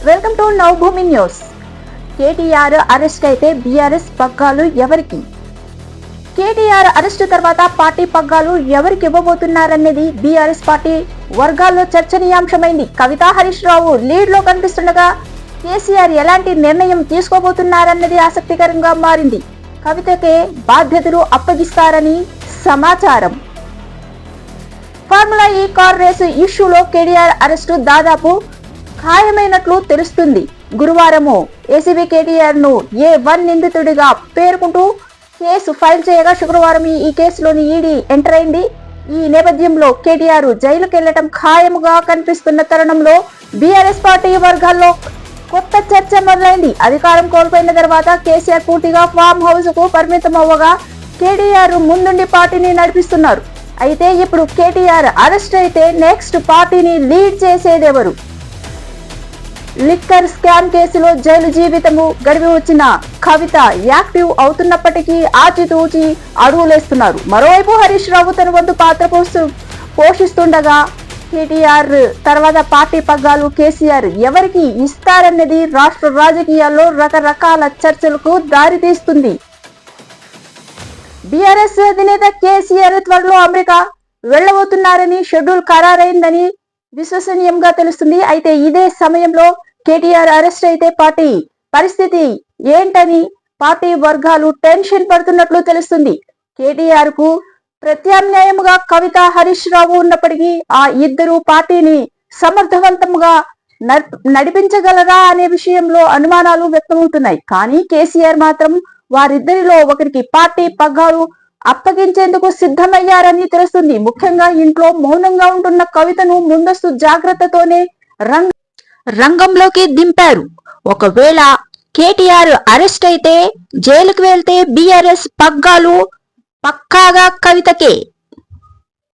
Welcome to Navabhoomi news. KTR arrest అయితే BRS పగ్గాలు ఎవరికి? కేటీఆర్ అరెస్టు తర్వాత పార్టీ పగ్గాలు ఎవరికి ఇవ్వబోతున్నారనేది బీఆర్ఎస్ పార్టీ వర్గాల్లో చర్చనీయాంశమైంది. కవిత, హరీష్ రావు లీడ్ లో కనిపిస్తుండగా కేసీఆర్ ఎలాంటి నిర్ణయం తీసుకోబోతున్నారన్నది ఆసక్తికరంగా మారింది. కవితకే బాధ్యతలు అప్పగిస్తారని సమాచారం. ఫార్ములా ఈ కార్ రేసు ఇష్యూలో కేటీఆర్ అరెస్టు దాదాపు ఖాయమైనట్లు తెలుస్తుంది. గురువారము ఏసీబీ కేటీఆర్ ను A1 నిందితుడిగా పేర్కొంటూ కేసు ఫైల్ చేయగా శుక్రవారం ఈ కేసులోని ఈడీ ఎంటర్ అయింది. ఈ నేపథ్యంలో కేటీఆర్ జైలుకు వెళ్లడం ఖాయముగా కనిపిస్తున్న తరుణంలో బీఆర్ఎస్ పార్టీ వర్గాల్లో కొత్త చర్చ మొదలైంది. అధికారం కోల్పోయిన తర్వాత కేసీఆర్ పూర్తిగా ఫామ్ హౌస్ కు పరిమితం అవ్వగా కేటీఆర్ ముందుండి పార్టీని నడిపిస్తున్నారు. అయితే ఇప్పుడు కేటీఆర్ అరెస్ట్ అయితే నెక్స్ట్ పార్టీని లీడ్ చేసేదెవరు? లిక్కర్ స్కామ్ కేసులో జైలు జీవితము గడిపి వచ్చిన కవిత యాక్టివ్ అవుతున్నప్పటికీ ఆచితూచి అడుగులేస్తున్నారు. మరోవైపు హరీష్ రావు తన వంతు పాత్ర పోషిస్తుండగా కేటీఆర్ తర్వాత పార్టీ పగ్గాలు కేసీఆర్ ఎవరికి ఇస్తారన్నది రాష్ట్ర రాజకీయాల్లో రకరకాల చర్చలకు దారితీస్తుంది. బీఆర్ఎస్ అధినేత కేసీఆర్ త్వరలో అమెరికా వెళ్లబోతున్నారని షెడ్యూల్ ఖరారైందని విశ్వసనీయంగా తెలుస్తుంది. అయితే ఇదే సమయంలో కేటీఆర్ అరెస్ట్ అయితే పార్టీ పరిస్థితి ఏంటని పార్టీ వర్గాలు టెన్షన్ పడుతున్నట్లు తెలుస్తుంది. కేటీఆర్ కు ప్రత్యామ్నాయముగా కవిత, హరీష్ రావు ఉన్నప్పటికీ ఆ ఇద్దరు పార్టీని సమర్థవంతంగా నడిపించగలరా అనే విషయంలో అనుమానాలు వ్యక్తమవుతున్నాయి. కానీ కేసీఆర్ మాత్రం వారిద్దరిలో ఒకరికి పార్టీ పగ్గాలు అప్పగించేందుకు సిద్ధమయ్యారని తెలుస్తుంది. ముఖ్యంగా ఇంట్లో మౌనంగా ఉంటున్న కవితను ముందస్తు జాగ్రత్తతోనే రంగంలోకి దింపారు. ఒకవేళ కేటీఆర్ అరెస్ట్ అయితే జైలుకు వెళ్తే బీఆర్ఎస్ పగ్గాలు పక్కాగా కవితకే.